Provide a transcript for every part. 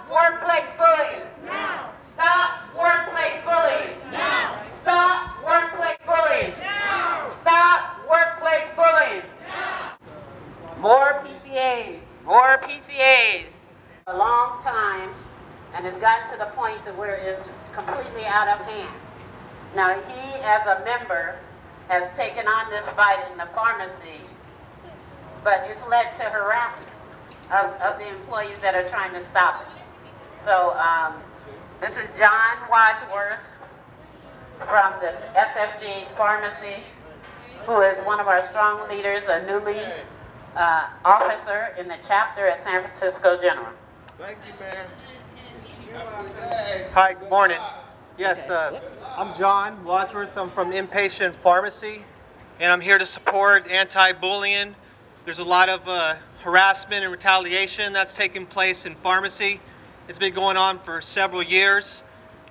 workplace bullying. Now. Stop workplace bullies. Now. Stop workplace bullying. Now. Stop workplace bullying. Now. More PCAs. More PCAs. A long time, and it's gotten to the point to where it's completely out of hand. Now he, as a member, has taken on this fight in the pharmacy, but it's led to harassment of the employees that are trying to stop it. So this is John Wadsworth from the SFG Pharmacy, who is one of our strong leaders, a new lead officer in the chapter at San Francisco General. Thank you, man. Hi, good morning. Yes, I'm John Wadsworth. I'm from Inpatient Pharmacy, and I'm here to support anti-bullying. There's a lot of harassment and retaliation that's taking place in pharmacy. It's been going on for several years,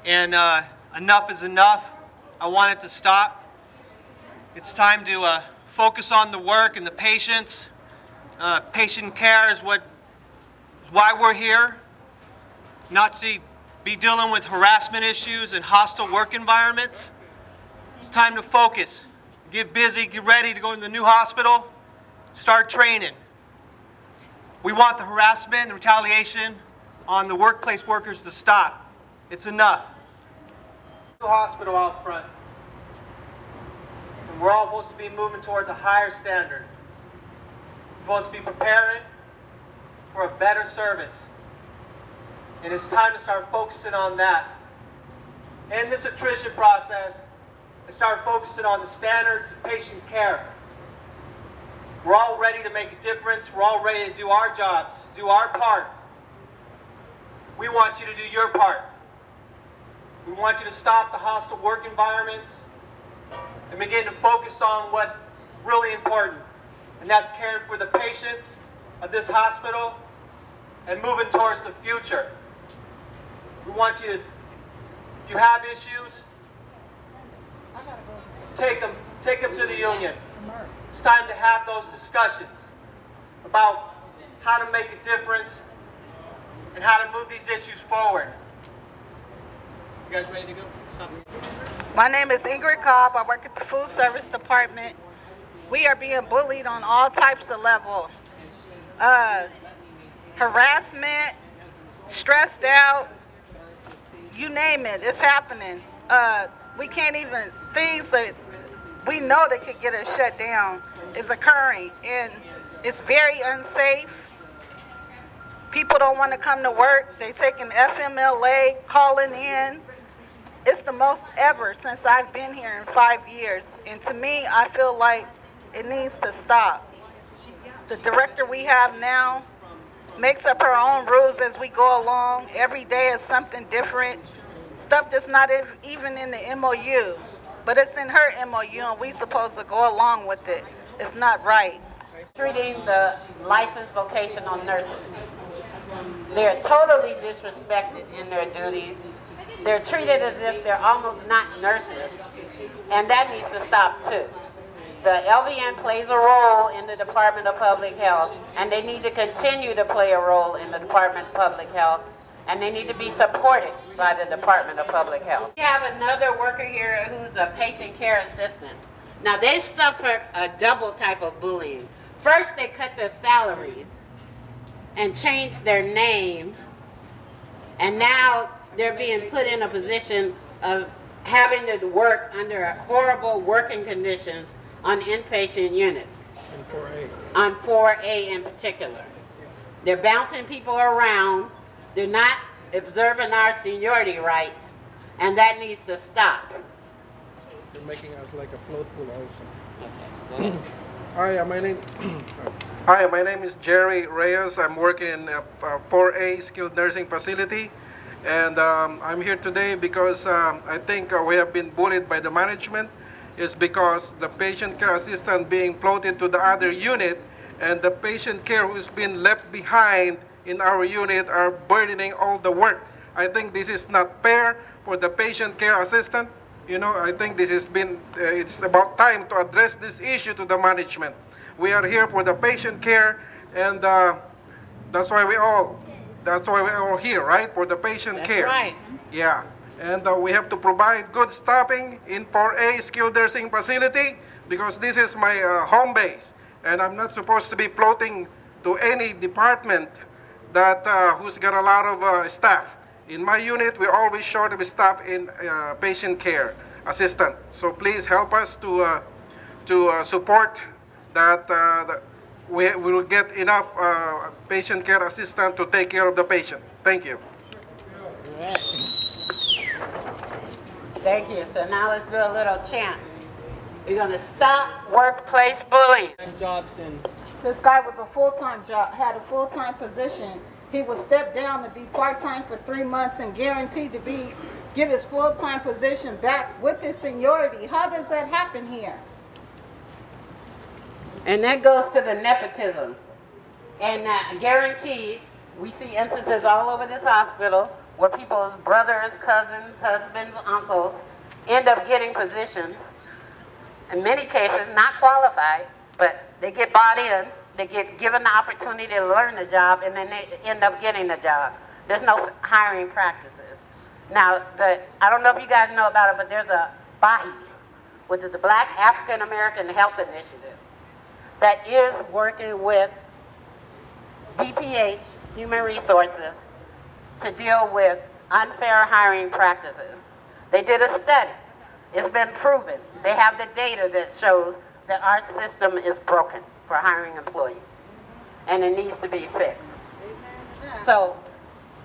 and enough is enough. I want it to stop. It's time to focus on the work and the patients. Patient care is why we're here, not to be dealing with harassment issues and hostile work environments. It's time to focus, get busy, get ready to go into the new hospital, start training. We want the harassment and retaliation on the workplace workers to stop. It's enough. New hospital out front. And we're all supposed to be moving towards a higher standard. We're supposed to be preparing for a better service. And it's time to start focusing on that. In this attrition process, and start focusing on the standards of patient care. We're all ready to make a difference. We're all ready to do our jobs, do our part. We want you to do your part. We want you to stop the hostile work environments and begin to focus on what's really important, and that's caring for the patients of this hospital and moving towards the future. We want you to, if you have issues, take them to the union. It's time to have those discussions about how to make a difference and how to move these issues forward. You guys ready to go? Something. My name is Ingrid Cobb. I work at the Food Service Department. We are being bullied on all types of levels. Harassment, stressed out, you name it, it's happening. We can't even, things that we know that could get us shut down is occurring, and it's very unsafe. People don't want to come to work. They taking FMLA, calling in. It's the most ever since I've been here in 5 years. And to me, I feel like it needs to stop. The director we have now makes up her own rules as we go along. Every day is something different. Stuff that's not even in the MOU, but it's in her MOU, and we supposed to go along with it. It's not right. Treating the licensed vocational nurses. They're totally disrespected in their duties. They're treated as if they're almost not nurses, and that needs to stop too. The LVN plays a role in the Department of Public Health, and they need to continue to play a role in the Department of Public Health, and they need to be supported by the Department of Public Health. We have another worker here who's a patient care assistant. Now, they suffered a double type of bullying. First, they cut their salaries and changed their name, and now they're being put in a position of having to work under horrible working conditions on inpatient units. On 4A in particular. They're bouncing people around. They're not observing our seniority rights, and that needs to stop. They're making us like a float pool also. Okay, go ahead. Hi, my name is Jerry Reyes. I'm working in a 4A skilled nursing facility, and I'm here today because I think we have been bullied by the management. Is because the patient care assistant being floated to the other unit, and the patient care who's been left behind in our unit are burdening all the work. I think this is not fair for the patient care assistant. You know, I think this has been, it's about time to address this issue to the management. We are here for the patient care, and that's why we all That's why we're here, right? For the patient That's care. right. Yeah. And we have to provide good staffing in 4A skilled nursing facility because this is my home base. And I'm not supposed to be floating to any department that who's got a lot of staff. In my unit, we're always short of staff in patient care assistant. So please help us to support that we will get enough patient care assistant to take care of the patient. Thank you. Thank you. So now let's do a little chant. We're going to stop workplace bullying. Jobs in This guy was a full-time job, had a full-time position. He was stepped down to be part-time for 3 months and guaranteed to get his full-time position back with his seniority. How does that happen here? And that goes to the nepotism. And guaranteed, we see instances all over this hospital where people's brothers, cousins, husbands, uncles end up getting positions. In many cases, not qualified, but they get bought in, they get given the opportunity to learn the job, and then they end up getting the job. There's no hiring practices. Now, I don't know if you guys know about it, but there's a BAHI, which is the Black African American Health Initiative, that is working with DPH, Human Resources, to deal with unfair hiring practices. They did a study. It's been proven. They have the data that shows that our system is broken for hiring employees, and it needs to be fixed. So,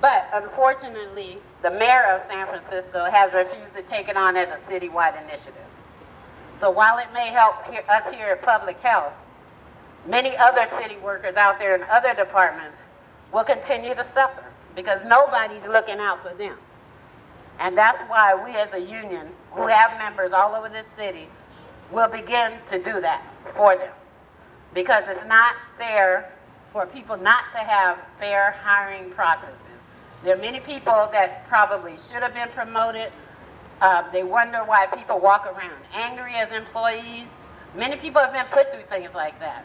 but unfortunately, the mayor of San Francisco has refused to take it on as a citywide initiative. So while it may help us here at Public Health, many other city workers out there in other departments will continue to suffer because nobody's looking out for them. And that's why we as a union, who have members all over this city, will begin to do that for them. Because it's not fair for people not to have fair hiring processes. There are many people that probably should have been promoted. They wonder why people walk around angry as employees. Many people have been put through things like that.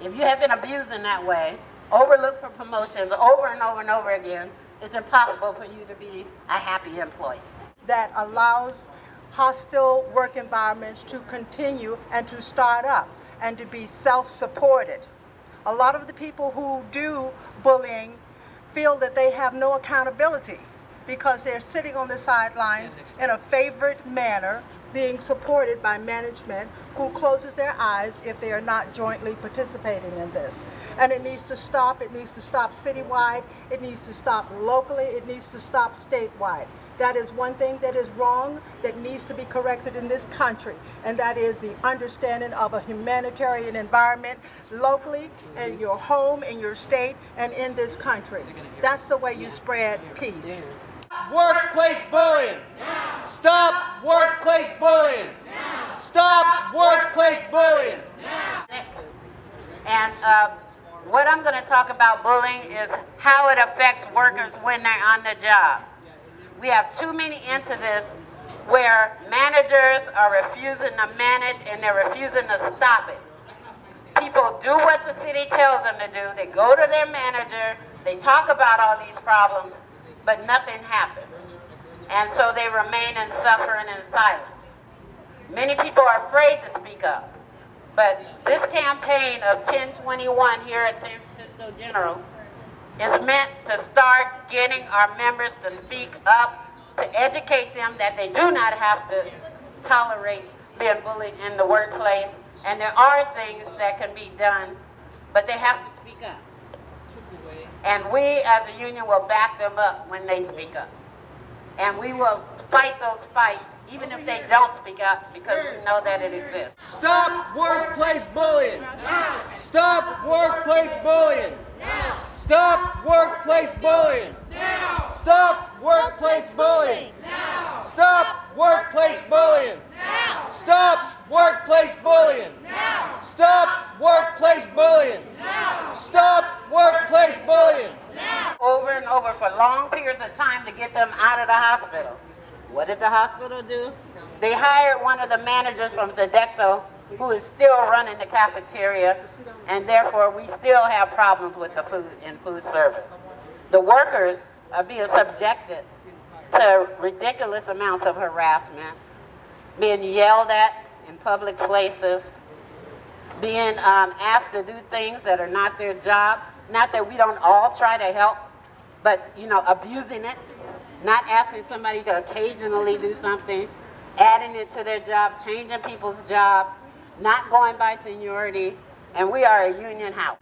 If you have been abused in that way, overlooked for promotions over and over and over again, it's impossible for you to be a happy employee. That allows hostile work environments to continue and to start up and to be self-supported. A lot of the people who do bullying feel that they have no accountability because they're sitting on the sidelines in a favored manner, being supported by management who closes their eyes if they are not jointly participating in this. And it needs to stop. It needs to stop citywide. It needs to stop locally. It needs to stop statewide. That is one thing that is wrong that needs to be corrected in this country, and that is the understanding of a humanitarian environment locally, in your home, in your state, and in this country. That's the way you spread peace. Workplace bullying. Stop workplace bullying. Stop workplace bullying. And what I'm going to talk about bullying is how it affects workers when they're on the job. We have too many incidents where managers are refusing to manage and they're refusing to stop it. People do what the city tells them to do. They go to their manager, they talk about all these problems, but nothing happens. And so they remain in suffering and silence. Many people are afraid to speak up. But this campaign of 1021 here at San Francisco General is meant to start getting our members to speak up, to educate them that they do not have to tolerate being bullied in the workplace. And there are things that can be done, but they have to speak up. And we as a union will back them up when they speak up. And we will fight those fights even if they don't speak up because we know that it exists. Stop workplace bullying. Stop workplace bullying. Stop workplace bullying. Stop workplace bullying. Stop workplace bullying. Stop workplace bullying. Stop workplace bullying. Stop workplace bullying. Over and over for long periods of time to get them out of the hospital. What did the hospital do? They hired one of the managers from Sodexo who is still running the cafeteria, and therefore we still have problems with the food and food service. The workers are being subjected to ridiculous amounts of harassment, being yelled at in public places, being asked to do things that are not their job. Not that we don't all try to help, but abusing it, not asking somebody to occasionally do something, adding it to their job, changing people's jobs, not going by seniority, and we are a union house.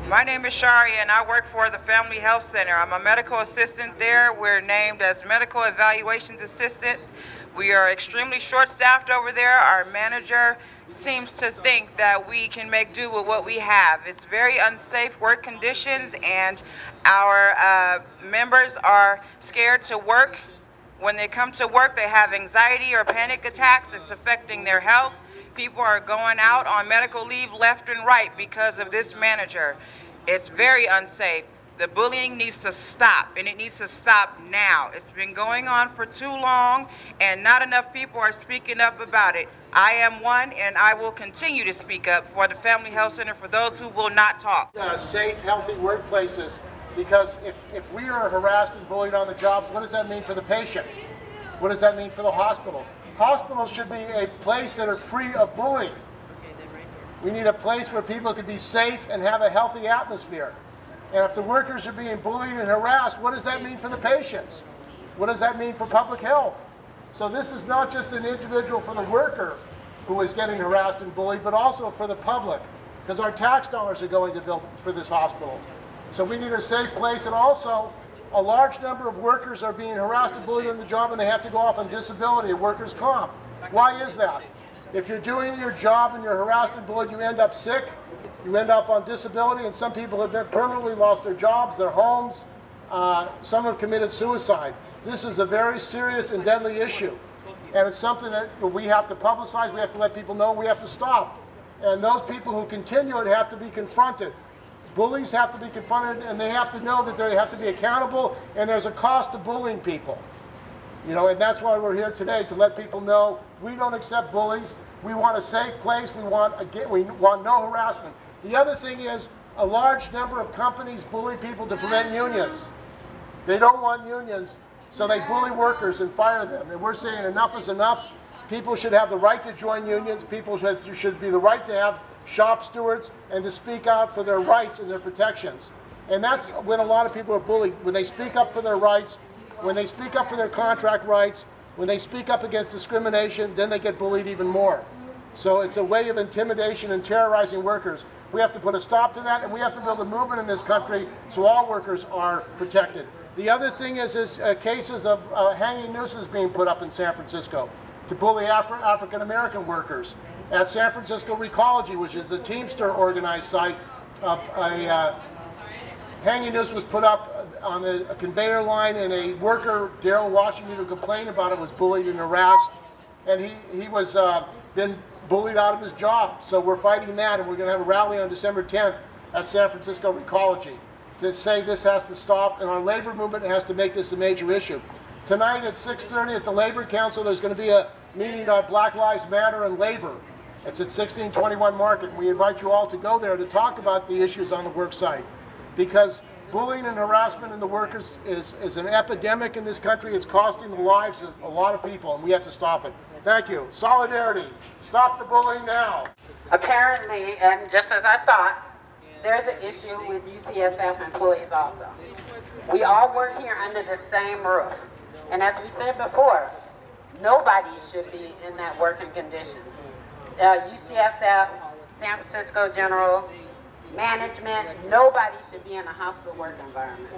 My name is Shari and I work for the Family Health Center. I'm a medical assistant there. We're named as medical evaluations assistants. We are extremely short-staffed over there. Our manager seems to think that we can make do with what we have. It's very unsafe work conditions, and our members are scared to work. When they come to work, they have anxiety or panic attacks. It's affecting their health. People are going out on medical leave left and right because of this manager. It's very unsafe. The bullying needs to stop, and it needs to stop now. It's been going on for too long, and not enough people are speaking up about it. I am one, and I will continue to speak up for the Family Health Center for those who will not talk. Safe, healthy workplaces, because if we are harassed and bullied on the job, what does that mean for the patient? What does that mean for the hospital? Hospitals should be a place that are free of bullying. We need a place where people can be safe and have a healthy atmosphere. And if the workers are being bullied and harassed, what does that mean for the patients? What does that mean for public health? So this is not just an individual for the worker who is getting harassed and bullied, but also for the public, because our tax dollars are going to build for this hospital. So we need a safe place, and also a large number of workers are being harassed and bullied on the job, and they have to go off on disability or workers' comp. Why is that? If you're doing your job and you're harassed and bullied, you end up sick, you end up on disability, and some people have been permanently lost their jobs, their homes. Some have committed suicide. This is a very serious and deadly issue, and it's something that we have to publicize, we have to let people know, we have to stop. And those people who continue it have to be confronted. Bullies have to be confronted, and they have to know that they have to be accountable, and there's a cost to bullying people. And that's why we're here today, to let people know we don't accept bullies. We want a safe place. We want no harassment. The other thing is, a large number of companies bully people to prevent unions. They don't want unions, so they bully workers and fire them. And we're saying enough is enough. People should have the right to join unions. People should be the right to have shop stewards and to speak out for their rights and their protections. And that's when a lot of people are bullied, when they speak up for their rights, when they speak up for their contract rights, when they speak up against discrimination, then they get bullied even more. So it's a way of intimidation and terrorizing workers. We have to put a stop to that, and we have to build a movement in this country so all workers are protected. The other thing is cases of hanging nooses being put up in San Francisco to bully African American workers. At San Francisco Recology, which is the Teamster organized site, a hanging noose was put up on a conveyor line, and a worker, Daryl Washington, who complained about it, was bullied and harassed, and he was been bullied out of his job. So we're fighting that, and we're going to have a rally on December 10th at San Francisco Recology to say this has to stop, and our labor movement has to make this a major issue. Tonight at 6:30 at the Labor Council, there's going to be a meeting on Black Lives Matter and labor. It's at 1621 Market. We invite you all to go there to talk about the issues on the work site, because bullying and harassment in the workers is an epidemic in this country. It's costing the lives of a lot of people, and we have to stop it. Thank you. Solidarity. Stop the bullying now. Apparently, and just as I thought, there's an issue with UCSF employees also. We all work here under the same roof. And as we said before, nobody should be in that working conditions. UCSF, San Francisco General, management, nobody should be in a hostile work environment.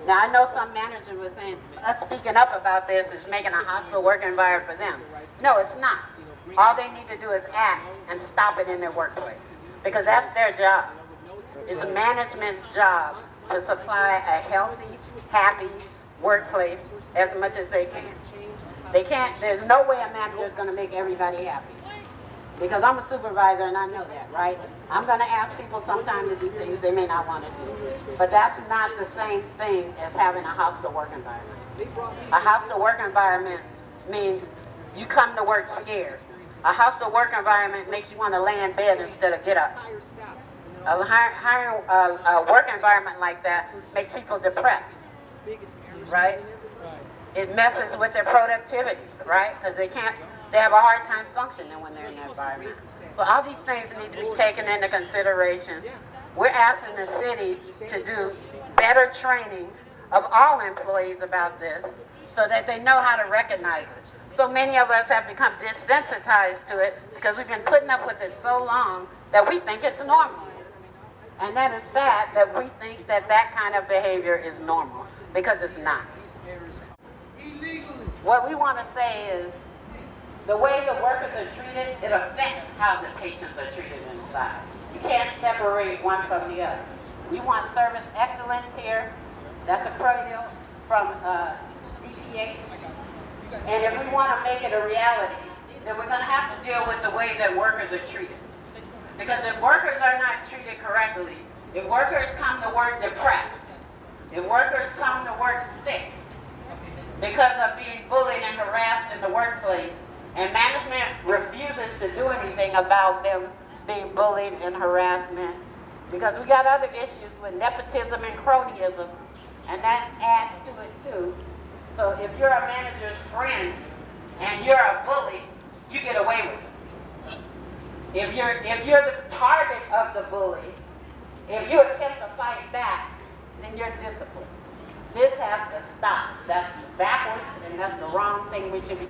Now, I know some managers were saying, us speaking up about this is making a hostile work environment for them. No, it's not. All they need to do is act and stop it in their workplace, because that's their job. It's management's job to supply a healthy, happy workplace as much as they can. They can't, there's no way a manager is going to make everybody happy. Because I'm a supervisor and I know that, right? I'm going to ask people sometimes to do things they may not want to do. But that's not the same thing as having a hostile work environment. A hostile work environment means you come to work scared. A hostile work environment makes you want to lay in bed instead of get up. A work environment like that makes people depressed. right? It messes with their productivity, right? Because they have a hard time functioning when they're in that environment. So all these things need to be taken into consideration. We're asking the city to do better training of all employees about this so that they know how to recognize it. So many of us have become desensitized to it because we've been putting up with it so long that we think it's normal. And that is sad that we think that that kind of behavior is normal, because it's not. What we want to say is, the way the workers are treated, it affects how the patients are treated inside. You can't separate one from the other. We want service excellence here. That's a credit from DPH. And if we want to make it a reality, then we're going to have to deal with the way that workers are treated. Because if workers are not treated correctly, if workers come to work depressed, if workers come to work sick because of being bullied and harassed in the workplace, and management refuses to do anything about them being bullied and harassment, because we got other issues with nepotism and cronyism, and that adds to it too. So if you're a manager's friend and you're a bully, you get away with it. If you're the target of the bully, if you attempt to fight back, then you're disciplined. This has to stop. That's backwards, and that's the wrong thing we should be